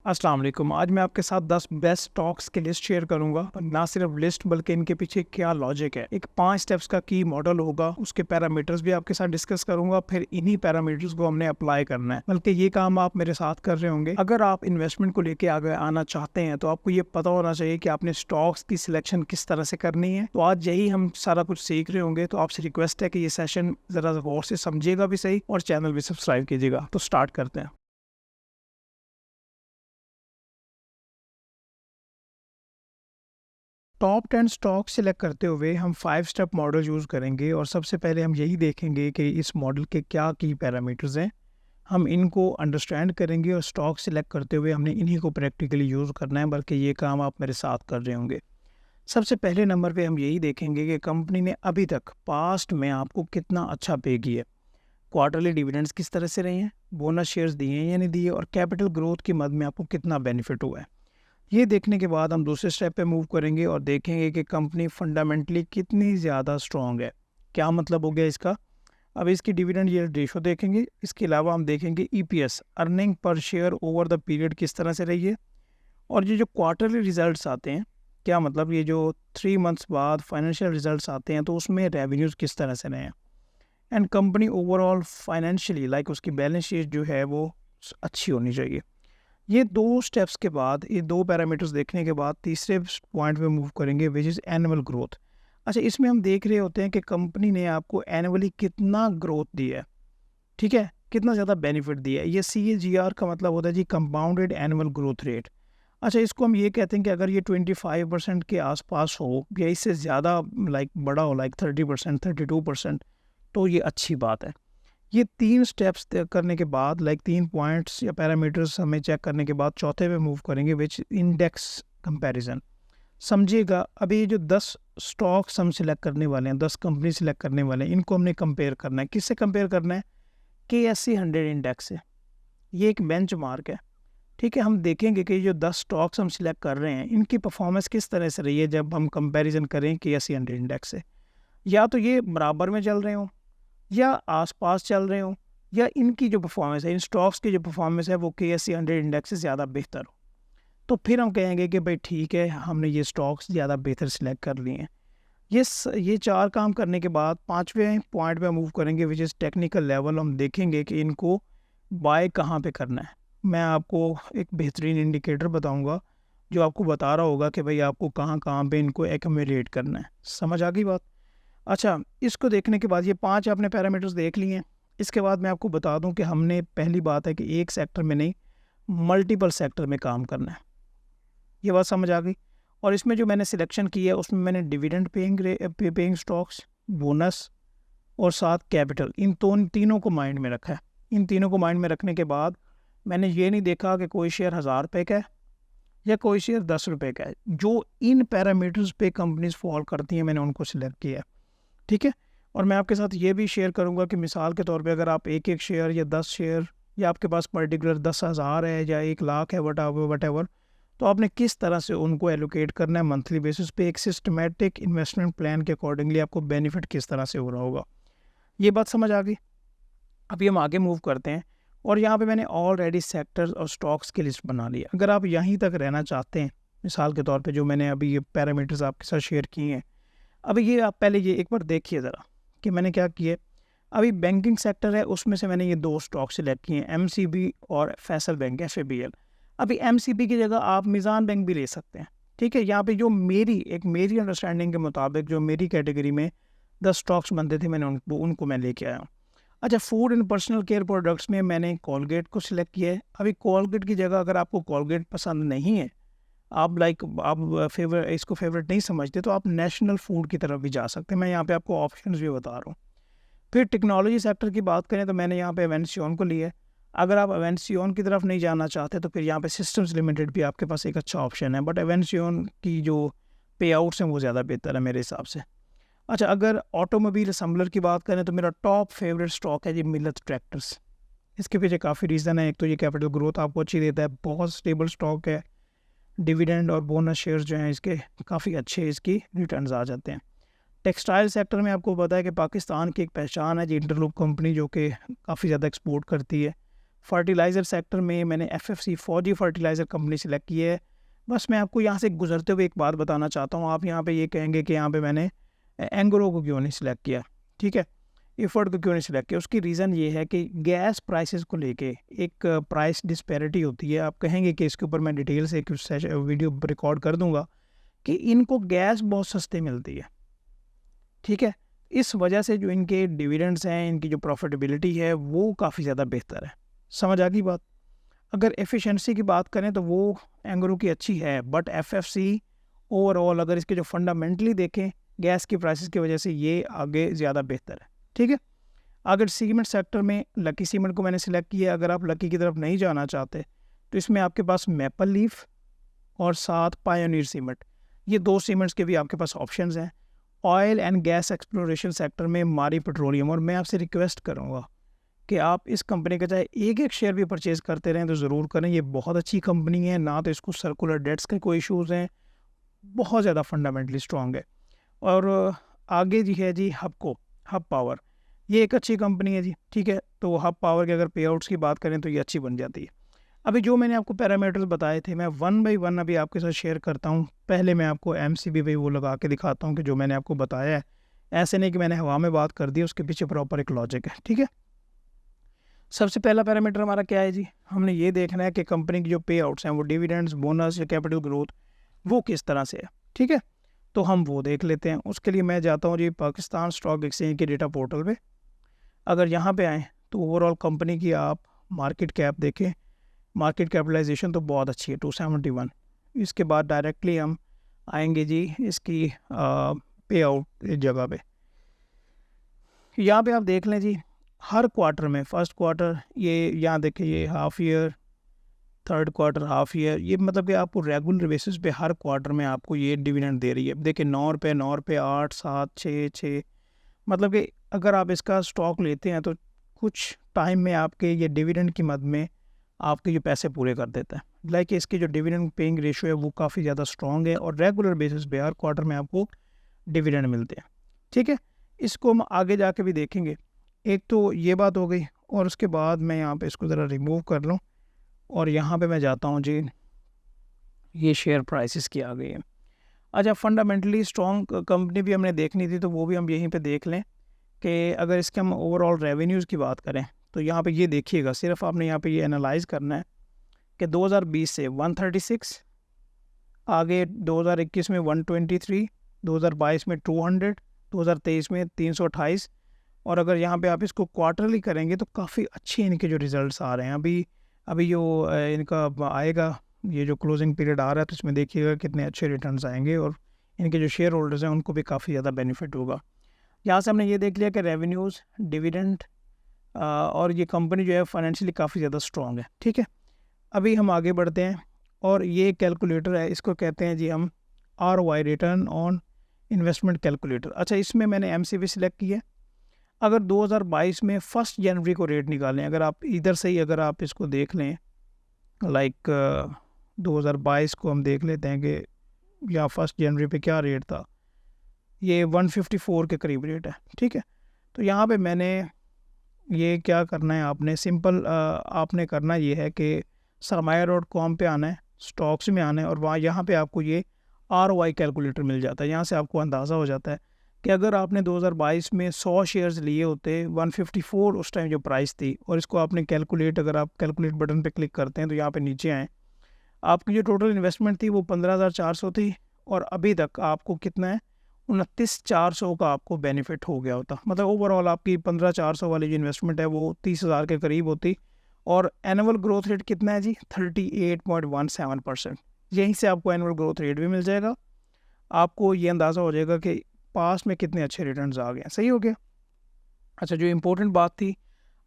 अस्सलाम वालेकुम। आज मैं आपके साथ 10 बेस्ट स्टॉक्स की लिस्ट शेयर करूंगा। और ना सिर्फ लिस्ट बल्कि इनके पीछे क्या लॉजिक है। एक 5 स्टेप्स का की मॉडल होगा, उसके पैरामीटर्स भी आपके साथ डिस्कस करूंगा। फिर इन्हीं पैरामीटर्स को हमने अप्लाई करना है, बल्कि ये काम आप मेरे साथ कर रहे होंगे। अगर आप इन्वेस्टमेंट को लेके आगे आना चाहते हैं तो आपको ये पता होना चाहिए कि आपने स्टॉक्स की सिलेक्शन किस तरह से करनी है। तो आज यही हम सारा कुछ सीख रहे होंगे। तो आपसे रिक्वेस्ट है कि ये सेशन जरा गौर से समझिएगा भी सही और चैनल भी सब्सक्राइब कीजिएगा। तो स्टार्ट करते हैं। टॉप 10 स्टॉक सिलेक्ट करते हुए हम 5 स्टेप मॉडल यूज़ करेंगे और सबसे पहले हम यही देखेंगे कि इस मॉडल के क्या की पैरामीटर्स हैं। हम इनको अंडरस्टैंड करेंगे और स्टॉक सिलेक्ट करते हुए हमने इन्हीं को प्रैक्टिकली यूज़ करना है, बल्कि ये काम आप मेरे साथ कर रहे होंगे। सबसे पहले नंबर पे हम यही देखेंगे कि कंपनी ने अभी तक पास्ट में आपको कितना अच्छा पे किया है। क्वार्टरली डिविडेंड्स किस तरह से रहे हैं, बोनस शेयर्स दिए हैं या नहीं दिए, और कैपिटल ग्रोथ की मद में आपको कितना बेनिफिट हुआ है। ये देखने के बाद हम दूसरे स्टेप पे मूव करेंगे और देखेंगे कि कंपनी फंडामेंटली कितनी ज़्यादा स्ट्रॉन्ग है। क्या मतलब हो गया इसका? अब इसकी डिविडेंड यील्ड रेशो देखेंगे। इसके अलावा हम देखेंगे EPS, earning per share over the period किस तरह से रही है। और ये जो क्वार्टरली रिजल्ट्स आते हैं, क्या मतलब ये जो 3 मंथ्स बाद फाइनेंशियल रिजल्ट्स आते हैं, तो उसमें रेवेन्यूज़ किस तरह से रहे हैं। एंड कंपनी ओवरऑल फाइनेंशियली उसकी बैलेंस शीट जो है वो अच्छी होनी चाहिए। ये 2 स्टेप्स के बाद, ये 2 पैरामीटर्स देखने के बाद तीसरे पॉइंट पे मूव करेंगे, विच इज़ एनुअल ग्रोथ। अच्छा, इसमें हम देख रहे होते हैं कि कंपनी ने आपको एनुअली कितना ग्रोथ दिया है, ठीक है? कितना ज़्यादा बेनिफिट दिया है। ये CAGR का मतलब होता है जी, कंपाउंडेड एनुअल ग्रोथ रेट। अच्छा, इसको हम ये कहते हैं कि अगर ये 25% के आसपास हो या इससे ज़्यादा बड़ा हो, 30%, 32%, तो ये अच्छी बात है। ये 3 स्टेप्स तय करने के बाद 3 पॉइंट्स या पैरामीटर्स हमें चेक करने के बाद चौथे पे मूव करेंगे, विच इंडेक्स कंपैरिजन। समझिएगा, अभी ये जो 10 स्टॉक्स हम सिलेक्ट करने वाले हैं, 10 कंपनी सिलेक्ट करने वाले हैं, इनको हमने कंपेयर करना है। किससे कंपेयर करना है? KSE 100 इंडेक्स से। ये एक बेंचमार्क है, ठीक है? हम देखेंगे कि जो 10 स्टॉक्स हम सिलेक्ट कर रहे हैं, इनकी परफॉर्मेंस किस तरह से रही है जब हम कंपेरिजन करें KSE 100 इंडेक्स से। या तो ये बराबर में चल रहे हों, या आसपास चल रहे हों, या इनकी जो परफॉर्मेंस है, इन स्टॉक्स की जो परफॉर्मेंस है वो KSE 100 इंडेक्स से ज़्यादा बेहतर हो, तो फिर हम कहेंगे कि भाई ठीक है, हमने ये स्टॉक्स ज़्यादा बेहतर सिलेक्ट कर लिए हैं। ये 4 काम करने के बाद 5वें पॉइंट पे मूव करेंगे, विच इज़ टेक्निकल लेवल। हम देखेंगे कि इनको बाय कहाँ पे करना है। मैं आपको एक बेहतरीन इंडिकेटर बताऊंगा जो आपको बता रहा होगा कि भाई आपको कहाँ कहाँ पे इनको एक्यूमुलेट करना है। समझ आ गई बात? अच्छा, इसको देखने के बाद ये 5 आपने पैरामीटर्स देख लिए हैं। इसके बाद मैं आपको बता दूं कि हमने, पहली बात है कि एक सेक्टर में नहीं, मल्टीपल सेक्टर में काम करना है। ये बात समझ आ गई? और इसमें जो मैंने सिलेक्शन की है उसमें मैंने डिविडेंड पेइंग स्टॉक्स, बोनस और साथ कैपिटल, इन तीनों को माइंड में रखा है। इन तीनों को माइंड में रखने के बाद मैंने ये नहीं देखा कि कोई शेयर 1000 रुपये का है या कोई शेयर 10 रुपये का है। जो इन पैरामीटर्स पे कंपनीज फॉल करती हैं, मैंने उनको सिलेक्ट किया है, ठीक है? और मैं आपके साथ ये भी शेयर करूंगा कि मिसाल के तौर पे अगर आप एक शेयर या 10 शेयर, या आपके पास पर्टिकुलर 10,000 है या 1 लाख है, वट एवर, तो आपने किस तरह से उनको एलोकेट करना है मंथली बेसिस पे, एक सिस्टमेटिक इन्वेस्टमेंट प्लान के अकॉर्डिंगली आपको बेनिफिट किस तरह से हो रहा होगा। ये बात समझ आ गई? अभी हम आगे मूव करते हैं और यहाँ पे मैंने ऑलरेडी सेक्टर्स और स्टॉक्स की लिस्ट बना ली है। अगर आप यहीं तक रहना चाहते हैं, मिसाल के तौर पे जो मैंने अभी ये पैरामीटर्स आपके साथ शेयर किए हैं, अभी ये आप पहले ये एक बार देखिए ज़रा कि मैंने क्या किया। अभी बैंकिंग सेक्टर है, उसमें से मैंने ये 2 स्टॉक सिलेक्ट किए हैं, MCB और फैसल बैंक FABL। अभी MCB की जगह आप मिज़ान बैंक भी ले सकते हैं, ठीक है? यहाँ पे जो मेरी अंडरस्टैंडिंग के मुताबिक जो मेरी कैटेगरी में 10 स्टॉक्स बनते थे, मैंने उनको मैं लेके आया हूँ। अच्छा, food and personal care products में मैंने कोलगेट को सिलेक्ट किया है। अभी कोलगेट की जगह अगर आपको कोलगेट पसंद नहीं है, आप इसको फेवरेट नहीं समझते, तो आप नेशनल फूड की तरफ भी जा सकते हैं। मैं यहाँ पे आपको ऑप्शंस भी बता रहा हूँ। फिर टेक्नोलॉजी सेक्टर की बात करें तो मैंने यहाँ पे एवेंसियन को लिया है। अगर आप एवेंसियन की तरफ नहीं जाना चाहते तो फिर यहाँ पे सिस्टम्स लिमिटेड भी आपके पास एक अच्छा ऑप्शन है, बट एवेंसियन की जो पे आउट्स हैं वो ज़्यादा बेहतर है मेरे हिसाब से। अच्छा, अगर ऑटोमोबाइल असम्बलर की बात करें तो मेरा टॉप फेवरेट स्टॉक है जी, मिलत ट्रैक्टर्स। इसके पीछे काफ़ी रीज़न है। एक तो ये कैपिटल ग्रोथ आपको अच्छी देता है, बहुत स्टेबल स्टॉक है, डिविडेंड और बोनस शेयर्स जो हैं इसके काफ़ी अच्छे, इसकी रिटर्न्स आ जाते हैं। टेक्सटाइल सेक्टर में आपको पता है कि पाकिस्तान की एक पहचान है जी, इंटरलूप कंपनी, जो कि काफ़ी ज़्यादा एक्सपोर्ट करती है। फर्टिलाइज़र सेक्टर में मैंने एफएफसी फौजी फर्टिलाइज़र कंपनी सेलेक्ट की है। बस मैं आपको यहाँ से गुजरते हुए एक बात बताना चाहता हूँ। आप यहाँ पे ये कहेंगे कि यहाँ पे मैंने एंग्रो को क्यों नहीं सिलेक्ट किया, ठीक है, इफर्ट को क्यों नहीं सिलेक्ट किया। उसकी रीज़न ये है कि गैस प्राइसेस को लेके एक प्राइस डिस्पैरिटी होती है। आप कहेंगे कि इसके ऊपर मैं डिटेल से एक वीडियो रिकॉर्ड कर दूंगा कि इनको गैस बहुत सस्ते मिलती है, ठीक है। इस वजह से जो इनके डिविडेंड्स हैं, इनकी जो प्रॉफिटेबिलिटी है वो काफ़ी ज़्यादा बेहतर है। समझ आ गई बात। अगर एफिशिएंसी की बात करें तो वो एंग्रो की अच्छी है, बट एफएफसी ओवरऑल अगर इसके जो फंडामेंटली देखें गैस की प्राइसेस की वजह से ये आगे ज़्यादा बेहतर है, ठीक है। अगर सीमेंट सेक्टर में लकी सीमेंट को मैंने सिलेक्ट किया। अगर आप लकी की तरफ नहीं जाना चाहते तो इसमें आपके पास मैपल लीफ और साथ पायोनियर सीमेंट, ये दो सीमेंट्स के भी आपके पास ऑप्शंस हैं। Oil and gas exploration sector में मारी पेट्रोलियम, और मैं आपसे रिक्वेस्ट करूँगा कि आप इस कंपनी का चाहे एक एक शेयर भी परचेज़ करते रहें तो ज़रूर करें। ये बहुत अच्छी कंपनी है, ना तो इसको सर्कुलर डेट्स के कोई इशूज़ हैं, बहुत ज़्यादा फंडामेंटली स्ट्रॉन्ग है। और आगे जी है जी हब पावर, ये एक अच्छी कंपनी है जी, ठीक है। तो हब पावर के अगर पे आउट्स की बात करें तो ये अच्छी बन जाती है। अभी जो मैंने आपको पैरामीटर्स बताए थे मैं वन बाई वन अभी आपके साथ शेयर करता हूँ। पहले मैं आपको एमसीबी पे वो लगा के दिखाता हूँ कि जो मैंने आपको बताया है, ऐसे नहीं कि मैंने हवा में बात कर दी, उसके पीछे प्रॉपर एक लॉजिक है, ठीक है। सबसे पहला पैरामीटर हमारा क्या है जी, हमने ये देखना है कि कंपनी की जो पे आउट्स हैं वो डिविडेंड्स, बोनस या कैपिटल ग्रोथ वो किस तरह से है, ठीक है। तो हम वो देख लेते हैं। उसके लिए मैं जाता हूँ जी पाकिस्तान स्टॉक एक्सचेंज के डेटा पोर्टल पे। अगर यहाँ पे आएँ तो ओवरऑल कंपनी की आप मार्केट कैप देखें, मार्केट कैपिटलाइजेशन तो बहुत अच्छी है 271। इसके बाद डायरेक्टली हम आएंगे जी इसकी पे आउट जगह पे। यहाँ पे आप देख लें जी हर क्वार्टर में, फर्स्ट क्वार्टर ये यहाँ देखिए, ये half year, third quarter, half year, ये मतलब कि आपको रेगुलर बेसिस पे हर क्वार्टर में आपको ये डिविडेंड दे रही है। देखिए 9 रुपये 8 7 6 मतलब कि अगर आप इसका स्टॉक लेते हैं तो कुछ टाइम में आपके ये डिविडेंड की मद में आपके ये पैसे पूरे कर देता है। लाइक इसकी जो डिविडेंड पेइंग रेशियो है वो काफ़ी ज़्यादा स्ट्रॉन्ग है और रेगुलर बेसिस पे हर क्वार्टर में आपको डिविडेंड मिलते हैं, ठीक है। इसको हम आगे जाके भी देखेंगे। एक तो ये बात हो गई, और उसके बाद मैं यहाँ पे इसको ज़रा रिमूव कर लूँ और यहाँ पे मैं जाता हूँ जी, ये शेयर प्राइसेस की आ गई है। अच्छा, फंडामेंटली स्ट्रॉन्ग कंपनी भी हमने देखनी थी तो वो भी हम यहीं पे देख लें कि अगर इसके हम ओवरऑल रेवेन्यूज़ की बात करें तो यहाँ पे ये देखिएगा, सिर्फ आपने यहाँ पे ये एनालाइज़ करना है कि 2020 से 136, आगे 2021 में 123, 2022 में 200, 2023 में 328, और अगर यहाँ पे आप इसको क्वार्टरली करेंगे तो काफ़ी अच्छे इनके जो रिज़ल्ट्स आ रहे हैं। अभी जो इनका आएगा, ये जो क्लोजिंग पीरियड आ रहा है तो इसमें देखिएगा कितने अच्छे रिटर्न्स आएंगे और इनके जो शेयर होल्डर्स हैं उनको भी काफ़ी ज़्यादा बेनिफिट होगा। यहाँ से हमने ये देख लिया कि रेवेन्यूज़, डिविडेंड और ये कंपनी जो है फाइनेंशियली काफ़ी ज़्यादा स्ट्रॉन्ग है, ठीक है। अभी हम आगे बढ़ते हैं और ये कैलकुलेटर है, इसको कहते हैं जी हम ROI, return on investment calculator. अच्छा, इसमें मैंने MCV सिलेक्ट किया। अगर 2022 में 1 जनवरी को रेट निकालें, अगर आप इधर से ही अगर आप इसको देख लें, लाइक 2022 को हम देख लेते हैं कि या 1 जनवरी पे क्या रेट था, ये 154 के करीब रेट है, ठीक है। तो यहाँ पे मैंने ये क्या करना है, आपने सिंपल आपने करना ये है कि sarmaya.com पे आना है, स्टॉक्स में आना है और वहाँ यहाँ पे आपको ये ROI कैलकुलेटर मिल जाता है। यहाँ से आपको अंदाज़ा हो जाता है कि अगर आपने 2022 में 100 शेयर्स लिए होते, 154 उस टाइम जो प्राइस थी, और इसको आपने कैलकुलेट, अगर आप कैलकुलेट बटन पे क्लिक करते हैं तो यहाँ पे नीचे आएँ, आपकी जो टोटल इन्वेस्टमेंट थी वो 15,400 थी और अभी तक आपको कितना है, 29,400 का आपको बेनिफिट हो गया होता। मतलब ओवरऑल आपकी 15,400 वाली जो इन्वेस्टमेंट है वो 30,000 के करीब होती। और एनुअल ग्रोथ रेट कितना है जी, 38.17%। यहीं से आपको एनुअल ग्रोथ रेट भी मिल जाएगा, आपको ये अंदाज़ा हो जाएगा कि पास में कितने अच्छे रिटर्न्स आ गए। सही हो गया। अच्छा, जो इम्पोर्टेंट बात थी,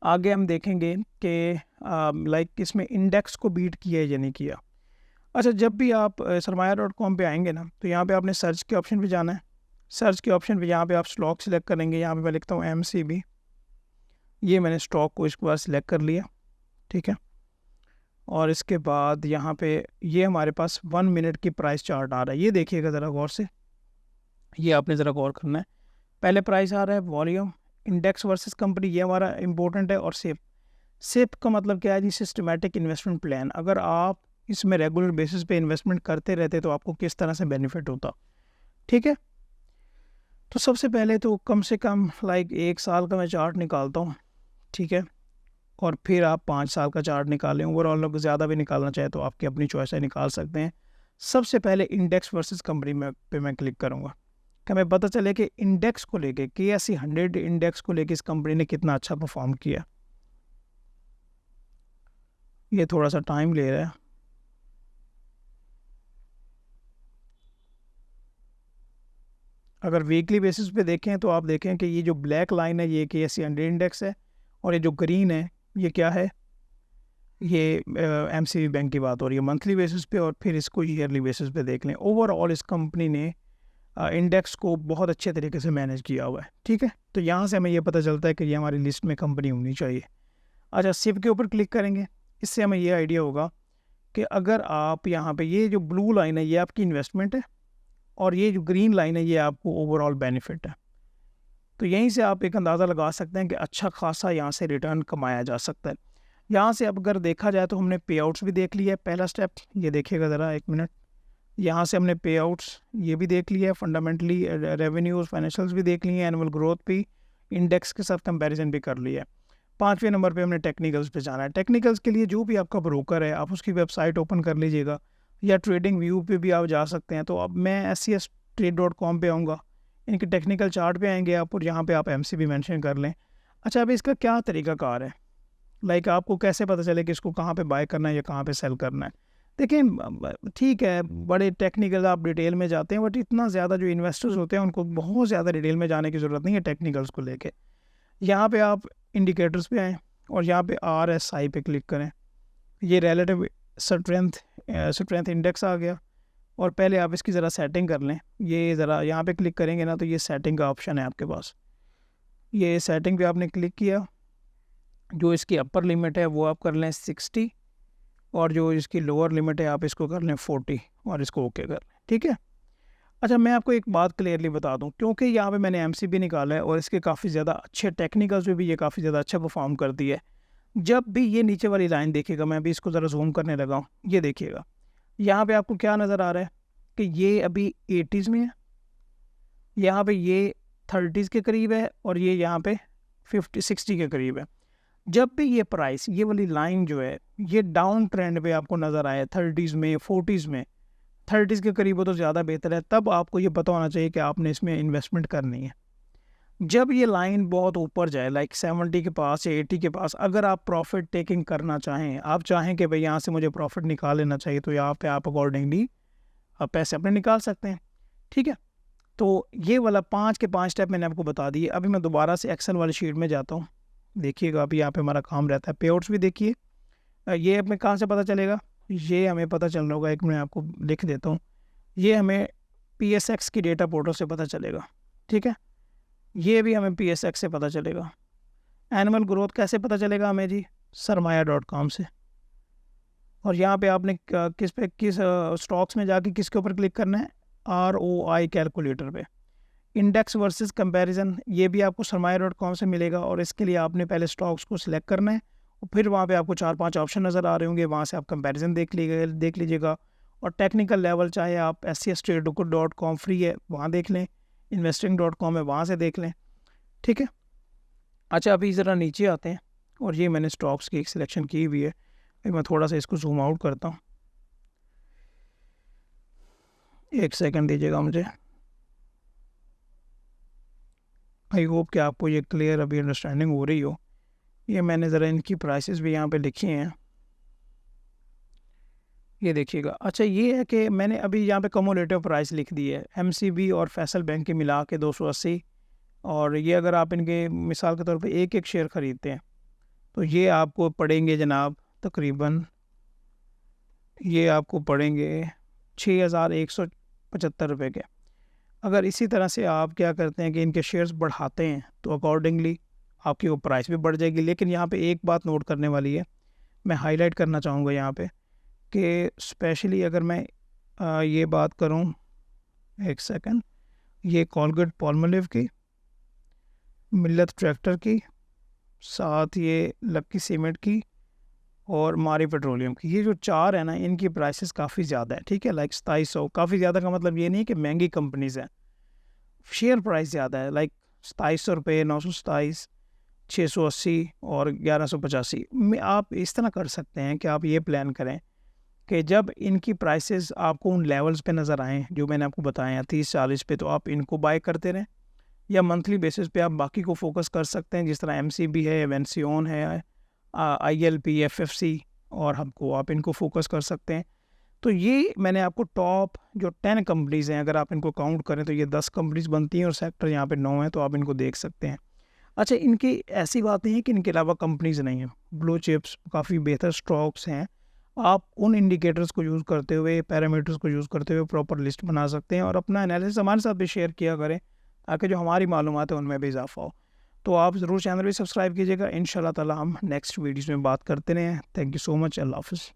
आगे हम देखेंगे कि लाइक इसमें इंडेक्स को बीट किया या नहीं किया। अच्छा, जब भी आप sarmaya.com पे आएंगे ना तो यहाँ पे आपने सर्च के ऑप्शन पे जाना है। सर्च के ऑप्शन पे यहाँ पे आप स्टॉक सिलेक्ट करेंगे। यहाँ पे मैं लिखता हूँ MCB, ये मैंने स्टॉक को इसके बाद सिलेक्ट कर लिया, ठीक है। और इसके बाद यहाँ पे ये हमारे पास 1 मिनट की प्राइस चार्ट आ रहा है, ये देखिएगा ज़रा गौर से, ये आपने ज़रा गौर करना है। पहले प्राइस आ रहा है, वॉल्यूम, इंडेक्स वर्सेस कंपनी, ये हमारा इंपॉर्टेंट है, और सेव सिप का मतलब क्या है जी? Systematic investment plan. अगर आप इसमें रेगुलर बेसिस पे इन्वेस्टमेंट करते रहते तो आपको किस तरह से बेनिफिट होता। ठीक है, तो सबसे पहले तो कम से कम लाइक 1 साल का मैं चार्ट निकालता हूँ। ठीक है, और फिर आप 5 साल का चार्ट निकालें। ओवरऑल लोग ज़्यादा भी निकालना चाहे तो आपकी अपनी चॉइस है, निकाल सकते हैं। सबसे पहले इंडेक्स वर्सेस कंपनी में पे मैं क्लिक करूँगा कि हमें पता चले कि इंडेक्स को लेके KSE 100 इंडेक्स को लेके इस कंपनी ने कितना अच्छा परफॉर्म किया। ये थोड़ा सा टाइम ले रहा है। अगर वीकली बेसिस पे देखें तो आप देखें कि ये जो ब्लैक लाइन है ये KSE 100 इंडेक्स है, और ये जो ग्रीन है ये क्या है? ये MCB बैंक की बात हो रही है मंथली बेसिस पे, और फिर इसको ईयरली बेसिस पे देख लें। ओवरऑल इस कंपनी ने इंडेक्स को बहुत अच्छे तरीके से मैनेज किया हुआ है। ठीक है, तो यहाँ से हमें ये पता चलता है कि ये हमारी लिस्ट में कंपनी होनी चाहिए। अच्छा, सिप के ऊपर क्लिक करेंगे, इससे हमें ये आइडिया होगा कि अगर आप यहाँ पे ये जो ब्लू लाइन है ये आपकी इन्वेस्टमेंट है, और ये जो ग्रीन लाइन है ये आपको ओवरऑल बेनिफिट है। तो यहीं से आप एक अंदाज़ा लगा सकते हैं कि अच्छा खासा यहाँ से रिटर्न कमाया जा सकता है। यहाँ से अब अगर देखा जाए तो हमने पे आउट्स भी देख लिया है। पहला स्टेप ये देखिएगा ज़रा, 1 मिनट। यहाँ से हमने पे आउट्स ये भी देख लिया है, फंडामेंटली रेवेन्यूज़ फाइनेंशियल्स भी देख लिए हैं, एनुअल ग्रोथ भी, इंडेक्स के साथ कंपैरिजन भी कर लिया है। 5वें नंबर पे हमने टेक्निकल्स पे जाना है। टेक्निकल्स के लिए जो भी आपका ब्रोकर है आप उसकी वेबसाइट ओपन कर लीजिएगा, या ट्रेडिंग व्यू पे भी आप जा सकते हैं। तो अब मैं SCStrade.com पे आऊँगा, इनके टेक्निकल चार्ट पे आएंगे आप, और यहाँ पे आप MCB मेंशन कर लें। अच्छा, अब इसका क्या तरीकाकार है? लाइक आपको कैसे पता चले कि इसको कहाँ पे बाय करना है या कहाँ पे सेल करना है? देखिए, ठीक है, बड़े टेक्निकल आप डिटेल में जाते हैं, बट इतना ज़्यादा जो इन्वेस्टर्स होते हैं उनको बहुत ज़्यादा डिटेल में जाने की ज़रूरत नहीं है टेक्निकल्स को लेके। यहाँ पे आप इंडिकेटर्स पे आएँ और यहाँ पे RSI पे क्लिक करें। ये रिलेटिव स्ट्रेंथ इंडेक्स आ गया, और पहले आप इसकी ज़रा सेटिंग कर लें। ये ज़रा यहाँ पे क्लिक करेंगे ना तो ये सेटिंग का ऑप्शन है आपके पास। ये सेटिंग पे आपने क्लिक किया, जो इसकी अपर लिमिट है वो आप कर लें 60, और जो इसकी लोअर लिमिट है आप इसको कर लें 40, और इसको ओके कर लें। ठीक है। अच्छा, मैं आपको एक बात क्लियरली बता दूं, क्योंकि यहाँ पे मैंने MCB निकाला है और इसके काफ़ी ज़्यादा अच्छे टेक्निकल्स में भी ये काफ़ी ज़्यादा अच्छा परफॉर्म करती है। जब भी ये नीचे वाली लाइन देखिएगा, मैं अभी इसको ज़रा जूम करने लगा हूँ, ये देखिएगा यहाँ पे आपको क्या नज़र आ रहा है कि ये अभी 80s में है, यहाँ पे ये 30s के करीब है, और ये यहाँ पे 50-60 के करीब है। जब भी ये प्राइस, ये वाली लाइन जो है ये डाउन ट्रेंड पे आपको नज़र आए 30s में, 40s में, 30s के करीब हो तो ज़्यादा बेहतर है। तब आपको ये पता होना चाहिए कि आपने इसमें इन्वेस्टमेंट करनी है। जब ये लाइन बहुत ऊपर जाए, लाइक 70 के पास या 80 के पास, अगर आप प्रॉफिट टेकिंग करना चाहें, आप चाहें कि भाई यहाँ से मुझे प्रॉफिट निकाल लेना चाहिए, तो यहाँ पे आप अकॉर्डिंगली पैसे अपने निकाल सकते हैं। ठीक है, तो ये वाला 5 के 5 स्टेप मैंने आपको बता दिए। अभी मैं दोबारा से एक्सेल वाली शीट में जाता हूँ। देखिएगा, अभी यहाँ पे हमारा काम रहता है पे आउट्स भी देखिए। ये हमें कहाँ से पता चलेगा? ये हमें पता चल रहा होगा, एक मैं आपको लिख देता हूँ। ये हमें PSX की डेटा पोर्टल से पता चलेगा। ठीक है, ये भी हमें PSX से पता चलेगा। एनुअल ग्रोथ कैसे पता चलेगा हमें जी? Sarmaya.com से। और यहाँ पे आपने किस स्टॉक्स में जाके किसके ऊपर क्लिक करना है? ROI कैलकुलेटर पे। इंडेक्स वर्सेस कंपैरिजन, ये भी आपको Sarmaya.com से मिलेगा, और इसके लिए आपने पहले स्टॉक्स को सिलेक्ट करना है, और फिर वहाँ पे आपको 4-5 ऑप्शन नज़र आ रहे होंगे, वहाँ से आप कंपैरिजन देख लीजिएगा। और टेक्निकल लेवल चाहे आप SCStrade.com फ्री है वहाँ देख लें, investing.com है वहाँ से देख लें। ठीक है। अच्छा, अभी ज़रा नीचे आते हैं, और ये मैंने स्टॉक्स की एक सिलेक्शन की हुई है। मैं थोड़ा सा इसको जूम आउट करता हूँ, 1 सेकंड दीजिएगा मुझे। आई होप कि आपको ये क्लियर अभी अंडरस्टैंडिंग हो रही हो। ये मैंने ज़रा इनकी प्राइसेस भी यहाँ पे लिखी हैं, ये देखिएगा। अच्छा, ये है कि मैंने अभी यहाँ पे कम्युलेटिव प्राइस लिख दी है, MCB और फैसल बैंक के मिला के 280, और ये अगर आप इनके मिसाल के तौर पे एक शेयर ख़रीदते हैं तो ये आपको पड़ेंगे जनाब तकरीबन, ये आपको पड़ेंगे 6175 रुपये के। अगर इसी तरह से आप क्या करते हैं कि इनके शेयर्स बढ़ाते हैं तो अकॉर्डिंगली आपकी वो प्राइस भी बढ़ जाएगी। लेकिन यहाँ पे एक बात नोट करने वाली है, मैं हाईलाइट करना चाहूँगा यहाँ पे कि स्पेशली अगर मैं ये बात करूँ, 1 सेकंड, ये कोलगेट-पाल्मोलिव की, मिल्लत ट्रैक्टर की, साथ ये लक्की सीमेंट की और मारी पेट्रोलियम की, ये जो 4 है ना, इनकी प्राइसेस काफ़ी ज़्यादा है, ठीक है, लाइक 2700। काफ़ी ज़्यादा का मतलब ये नहीं कि महंगी कंपनीज़ हैं, शेयर प्राइस ज़्यादा है, लाइक 2700 रुपये, 927, 680 और 1185 में। आप इस तरह कर सकते हैं कि आप ये प्लान करें कि जब इनकी प्राइसेस आपको उन लेवल्स पे नज़र आएँ जो मैंने आपको बताए हैं 30-40 पे, तो आप इनको बाय करते रहें, या मंथली बेसिस पे आप बाकी को फोकस कर सकते हैं, जिस तरह एमसीबी है, वेंसियोन है, आईएलपी, एफएफसी और हमको, आप इनको फोकस कर सकते हैं। तो ये मैंने आपको टॉप जो 10 कंपनीज़ हैं, अगर आप इनको काउंट करें तो ये 10 कंपनीज़ बनती हैं और सेक्टर यहाँ पे 9 है, तो आप इनको देख सकते हैं। अच्छा, इनकी ऐसी बात नहीं है कि इनके अलावा कंपनीज़ नहीं हैं, ब्लू चिप्स काफ़ी बेहतर स्टॉक्स हैं। आप उन इंडिकेटर्स को यूज़ करते हुए, पैरामीटर्स को यूज़ करते हुए प्रॉपर लिस्ट बना सकते हैं और अपना एनालिसिस हमारे साथ भी शेयर किया करें, ताकि जो हमारी मालूमात है उनमें भी इजाफा हो। तो आप ज़रूर चैनल भी सब्सक्राइब कीजिएगा। इंशाल्लाह ताला हम नेक्स्ट वीडियोज़ में बात करते रहें। Thank you so much. अल्लाह हाफ़िज़।